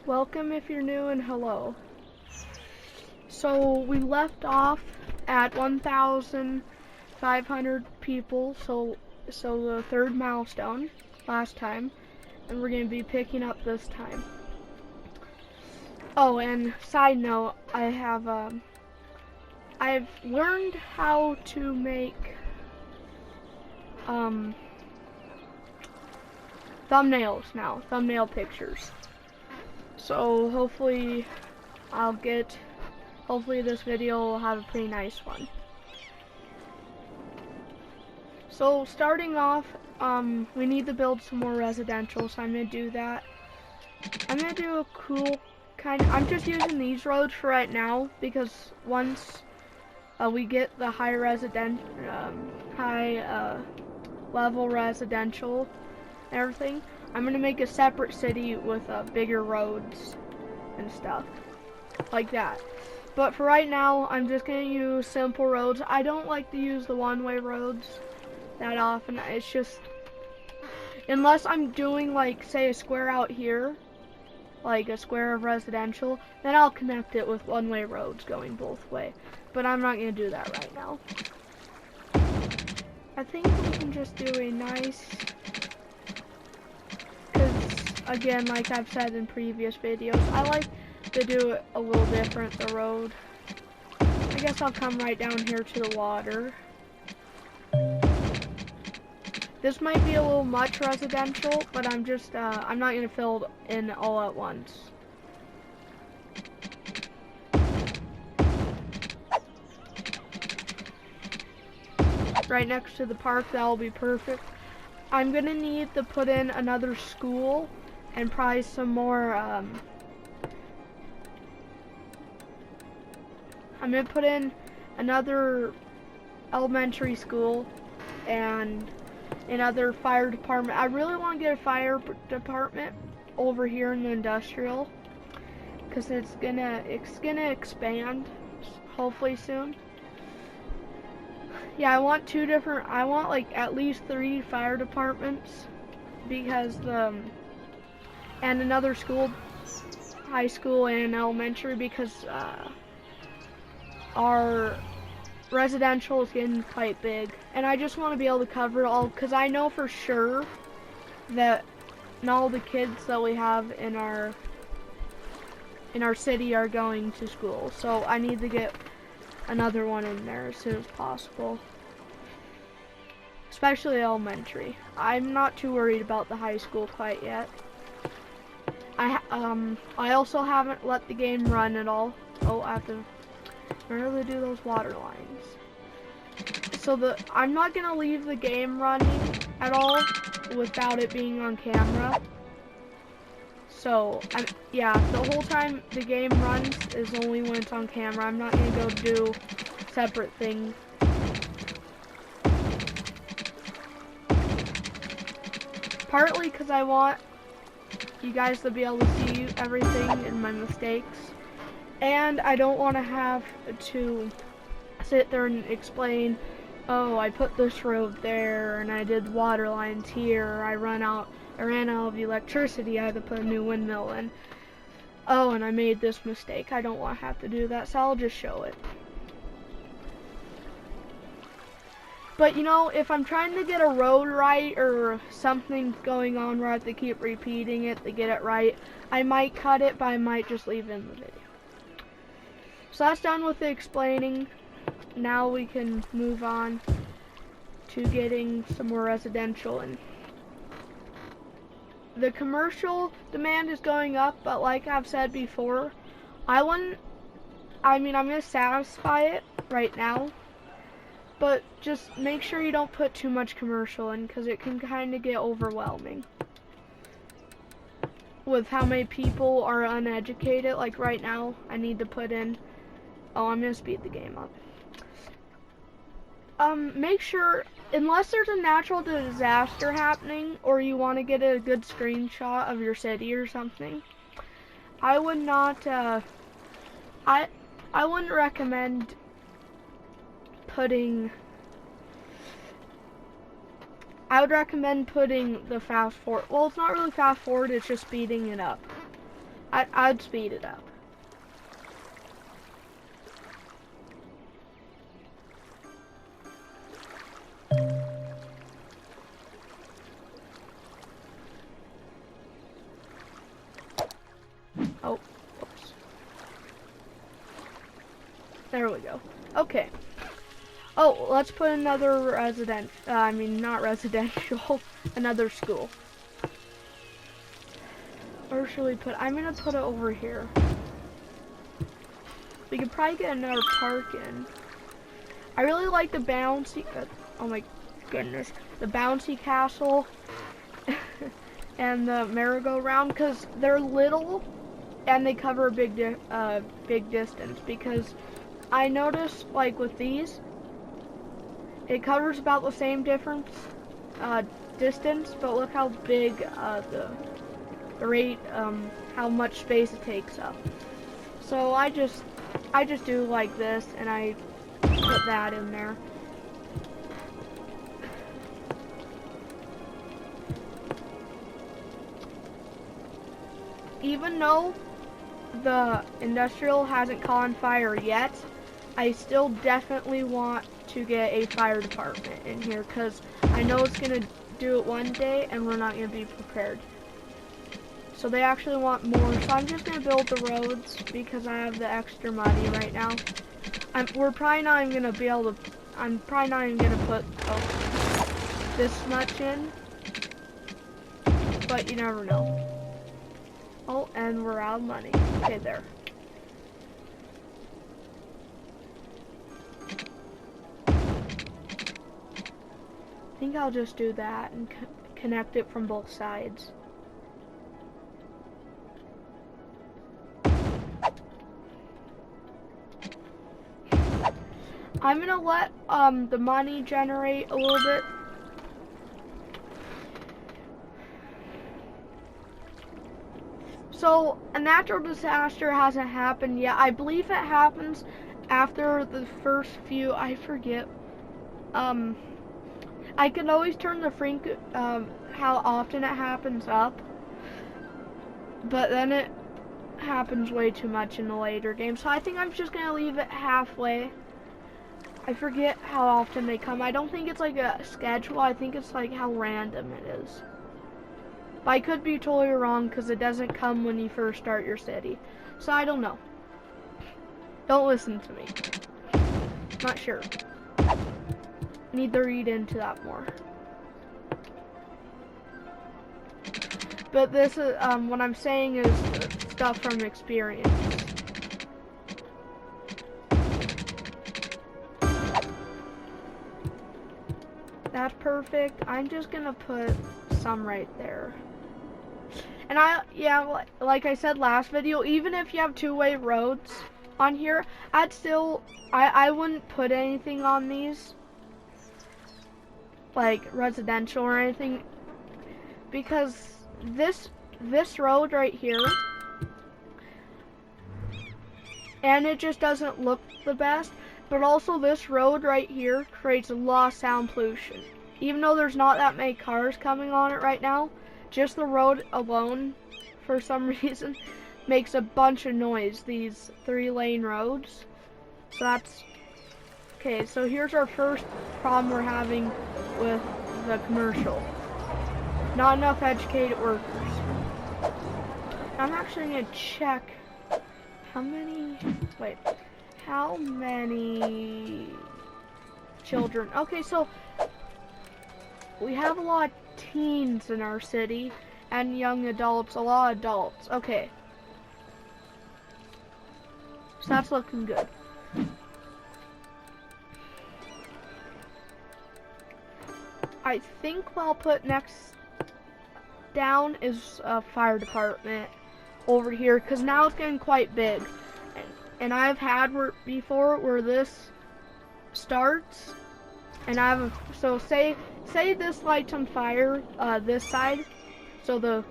Welcome if you're new, and hello. So we left off at 1,500 people, so the third milestone last time, and we're going to be picking up this time. Oh, and side note, I've learned how to make thumbnails now, thumbnail pictures. So hopefully this video will have a pretty nice one. So starting off, we need to build some more residential, so I'm gonna do that. I'm gonna do a cool I'm just using these roads for right now because once we get the high level residential and everything, I'm gonna make a separate city with bigger roads and stuff like that. But for right now, I'm just gonna use simple roads. I don't like to use the one-way roads that often. It's just, unless I'm doing like, say, a square out here, like a square of residential, then I'll connect it with one-way roads going both way. But I'm not gonna do that right now. I think we can just do a nice, again, like I've said in previous videos, I like to do it a little different, the road. I guess I'll come right down here to the water. This might be a little much residential, but I'm just, I'm not going to fill it in all at once. Right next to the park, that'll be perfect. I'm going to need to put in another school and probably some more, I'm going to put in another elementary school and another fire department. I really want to get a fire department over here in the industrial because it's gonna expand hopefully soon. Yeah, I want like at least 3 fire departments because and another school, high school and elementary, because our residential is getting quite big, and I just want to be able to cover it all because I know for sure that not all the kids that we have in our city are going to school, so I need to get another one in there as soon as possible, especially elementary. I'm not too worried about the high school quite yet. I also haven't let the game run at all. Oh, I have to remember to do those water lines. So I'm not gonna leave the game running at all without it being on camera. So yeah, the whole time the game runs is only when it's on camera. I'm not gonna go do separate things. Partly because I want you guys to be able to see everything and my mistakes. And I don't want to have to sit there and explain, oh, I put this road there, and I did water lines here, or I ran out of electricity, I had to put a new windmill in. Oh, and I made this mistake. I don't want to have to do that, so I'll just show it. But you know, if I'm trying to get a road right, or something going on where I have to keep repeating it to get it right, I might cut it, but I might just leave it in the video. So that's done with the explaining. Now we can move on to getting some more residential. And the commercial demand is going up, but like I've said before, I'm going to satisfy it right now, but just make sure you don't put too much commercial in because it can kind of get overwhelming with how many people are uneducated. Like right now, I need to put in, oh, I'm going to speed the game up. Make sure, unless there's a natural disaster happening or you want to get a good screenshot of your city or something, I would not, I wouldn't recommend putting, I would recommend putting the fast forward. Well, it's not really fast forward, it's just speeding it up. I'd speed it up. Oh, oops. There we go. Okay. Oh, let's put another not residential, another school. Where should we put? I'm gonna put it over here. We could probably get another park in. I really like the bouncy, oh my goodness, the bouncy castle and the merry-go-round, because they're little and they cover a big distance. Because I noticed, like with these, it covers about the same distance, but look how big the rate, how much space it takes up. So I just do like this, and I put that in there. Even though the industrial hasn't caught on fire yet, I still definitely want to get a fire department in here, because I know it's going to do it one day and we're not going to be prepared. So they actually want more, so I'm just going to build the roads because I have the extra money right now. We're probably not even going to be able to, I'm probably not even going to put this much in, but you never know. Oh, and we're out of money. Okay, there. I think I'll just do that and connect it from both sides. I'm gonna let the money generate a little bit. So a natural disaster hasn't happened yet. I believe it happens after the first few. I forget. I can always turn the how often it happens up, but then it happens way too much in the later game. So I think I'm just gonna leave it halfway. I forget how often they come. I don't think it's like a schedule. I think it's like how random it is. But I could be totally wrong because it doesn't come when you first start your city. So I don't know. Don't listen to me. Not sure. Need to read into that more. But this is what I'm saying is stuff from experience. That's perfect. I'm just gonna put some right there. And like I said last video, even if you have two-way roads on here, I wouldn't put anything on these, like residential or anything, because this road right here, and it just doesn't look the best. But also this road right here creates a lot of sound pollution. Even though there's not that many cars coming on it right now, just the road alone, for some reason, makes a bunch of noise, these 3-lane roads. So that's, okay, so here's our first problem we're having with the commercial. Not enough educated workers. I'm actually gonna check how many children. Okay, so we have a lot of teens in our city and young adults, a lot of adults. Okay. So that's looking good. I think what I'll put next down is a fire department over here, because now it's getting quite big. And I've had before where this starts, and I have so say this light's on fire, this side, so the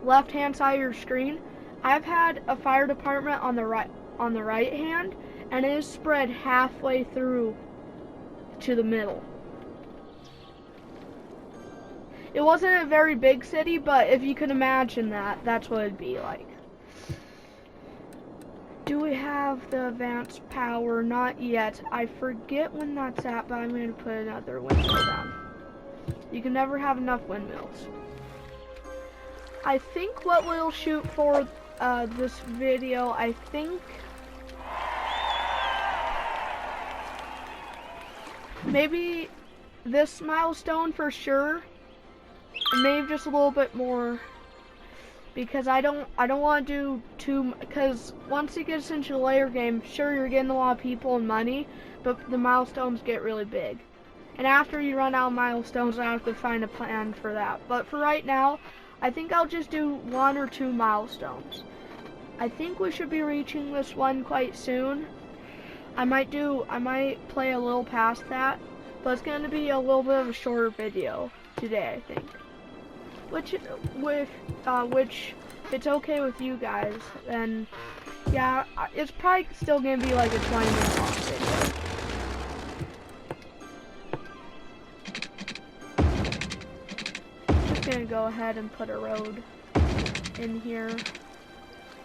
left-hand side of your screen. I've had a fire department on the right hand, and it is spread halfway through to the middle. It wasn't a very big city, but if you can imagine that, that's what it'd be like. Do we have the advanced power? Not yet. I forget when that's at, but I'm going to put another windmill down. You can never have enough windmills. I think what we'll shoot for this video, I think maybe this milestone for sure, and maybe just a little bit more, because I don't want to do too, because once it gets into the layer game, sure, you're getting a lot of people and money, but the milestones get really big. And after you run out of milestones, I have to find a plan for that. But for right now, I think I'll just do 1 or 2 milestones. I think we should be reaching this one quite soon. I might play a little past that, but it's going to be a little bit of a shorter video today, I think. Which it's okay with you guys, then yeah, it's probably still going to be like a 20-minute long video. Just gonna go ahead and put a road in here,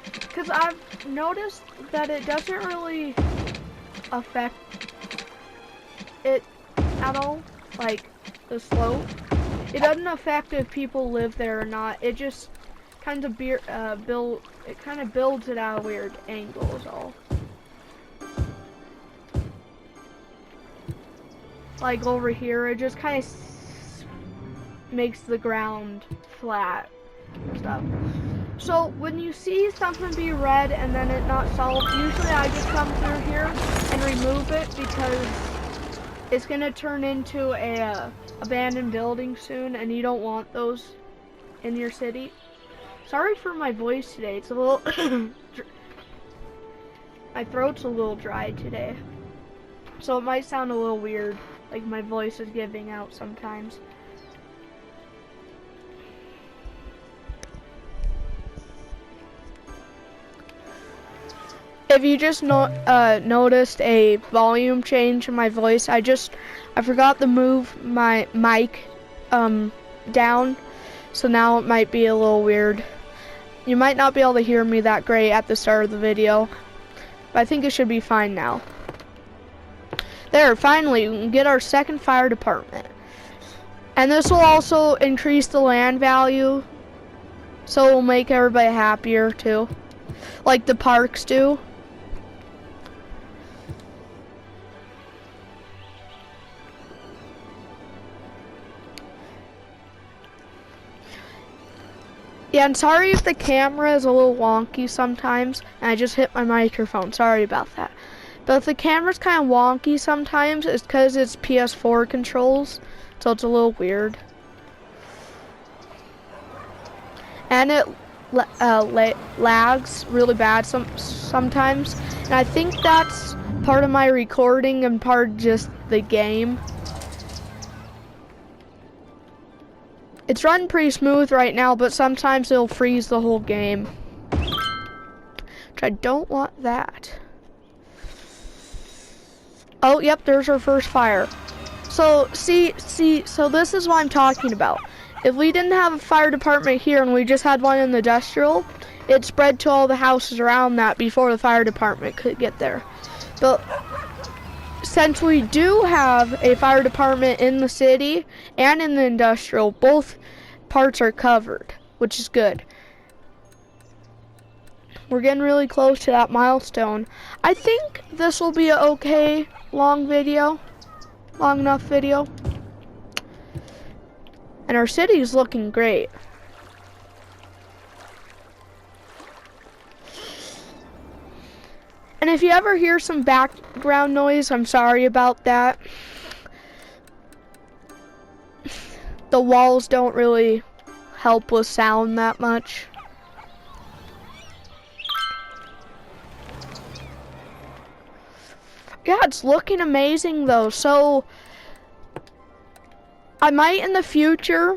because I've noticed that it doesn't really affect it at all, like the slope. It doesn't affect if people live there or not. It just kind of builds it at a weird angle is all. Like over here, it just kind of makes the ground flat and stuff. So when you see something be red and then it not solved, usually I just come through here and remove it, because it's gonna turn into a abandoned building soon, and you don't want those in your city. Sorry for my voice today. It's a little my throat's a little dry today, so it might sound a little weird, like my voice is giving out sometimes. If you just noticed a volume change in my voice, I forgot to move my mic down, so now it might be a little weird. You might not be able to hear me that great at the start of the video, but I think it should be fine now. There, finally, we can get our second fire department. And this will also increase the land value, so it will make everybody happier too, like the parks do. Yeah, and sorry if the camera is a little wonky sometimes, and I just hit my microphone, sorry about that. But if the camera's kind of wonky sometimes, it's because it's PS4 controls, so it's a little weird. And it lags really bad sometimes, and I think that's part of my recording and part of just the game. It's running pretty smooth right now, but sometimes it'll freeze the whole game, which I don't want that. Oh, yep, there's our first fire. So, so this is what I'm talking about. If we didn't have a fire department here and we just had one in the industrial, it'd spread to all the houses around that before the fire department could get there. But since we do have a fire department in the city and in the industrial, both parts are covered, which is good. We're getting really close to that milestone. I think this will be an okay long enough video. And our city is looking great. And if you ever hear some background noise, I'm sorry about that. The walls don't really help with sound that much. Yeah, it's looking amazing though. So I might in the future,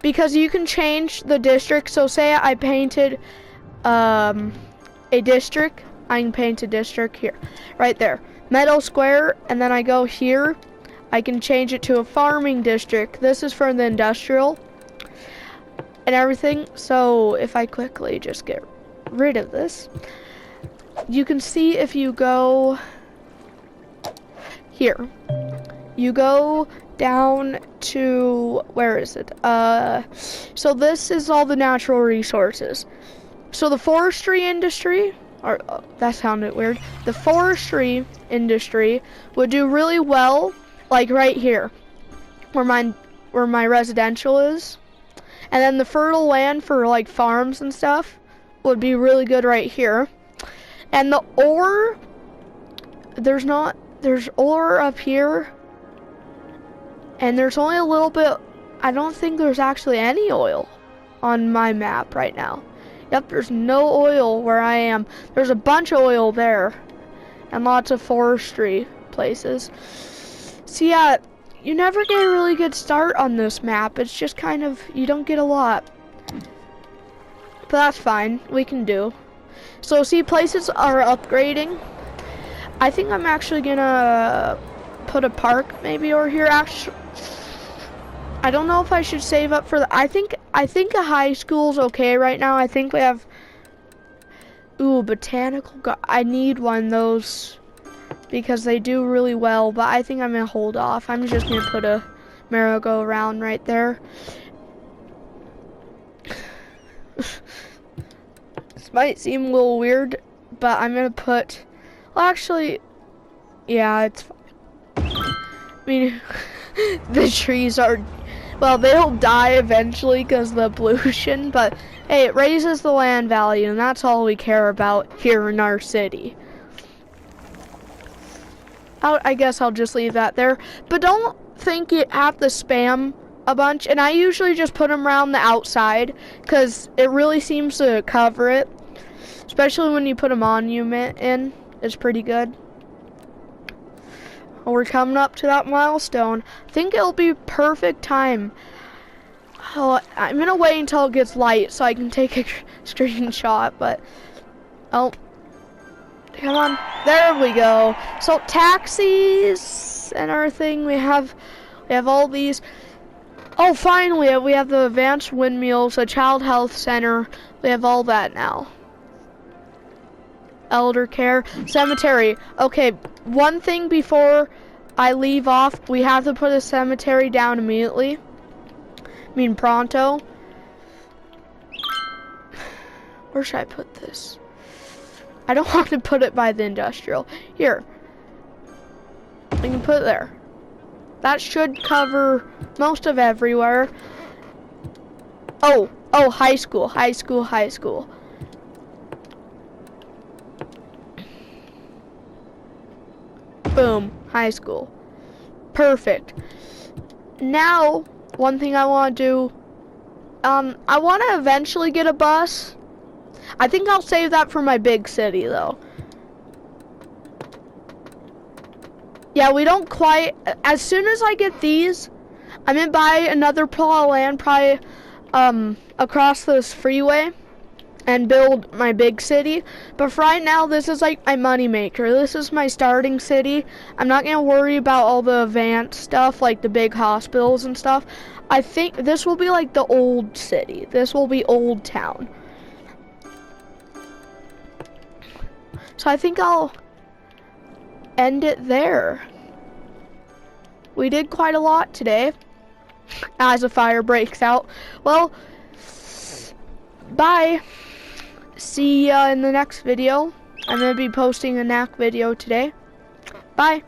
because you can change the district. So say I painted a district, I can paint a district here, right there, meadow square, and then I go here, I can change it to a farming district. This is for the industrial and everything. So if I quickly just get rid of this. You can see if you go here. You go down to, where is it? So this is all the natural resources. So the forestry industry, or that sounded weird. The forestry industry would do really well, like right here, where my residential is. And then the fertile land for like farms and stuff would be really good right here. And the ore, there's ore up here. And there's only a little bit, I don't think there's actually any oil on my map right now. Yep, there's no oil where I am. There's a bunch of oil there. And lots of forestry places. So yeah, you never get a really good start on this map. It's just kind of, you don't get a lot. But that's fine, we can do. So see, places are upgrading. I think I'm actually gonna put a park maybe over here. Actually, I don't know if I should save up for the, I think a high school's okay right now. I think we have, ooh, I need one of those because they do really well, but I think I'm gonna hold off. I'm just gonna put a merry-go-round right there. This might seem a little weird, but I'm gonna put, well, actually, yeah, it's fine. I mean, the trees are, well, they'll die eventually because of the pollution, but hey, it raises the land value, and that's all we care about here in our city. I guess I'll just leave that there, but don't think you have to spam a bunch, and I usually just put them around the outside because it really seems to cover it, especially when you put a monument in. It's pretty good. Well, we're coming up to that milestone. I think it'll be perfect time. Oh, I'm gonna wait until it gets light so I can take a screenshot, but oh, come on, there we go. So taxis and everything, we have all these. Oh, finally, we have the advanced windmills, a child health center. We have all that now. Elder care, cemetery. Okay, one thing before I leave off, we have to put a cemetery down immediately. I mean, pronto. Where should I put this? I don't want to put it by the industrial. Here. I can put it there. That should cover most of everywhere. Oh, high school. Boom, high school. Perfect. Now, one thing I want to do, I want to eventually get a bus. I think I'll save that for my big city, though. Yeah, we don't quite, as soon as I get these, I'm gonna buy another plot of land, probably, across this freeway, and build my big city. But for right now, this is like my money maker. This is my starting city. I'm not gonna worry about all the advanced stuff, like the big hospitals and stuff. I think this will be like the old city. This will be Old Town. So I think I'll end it there. We did quite a lot today as a fire breaks out. Well, bye. See ya in the next video. I'm gonna be posting a knack video today. Bye.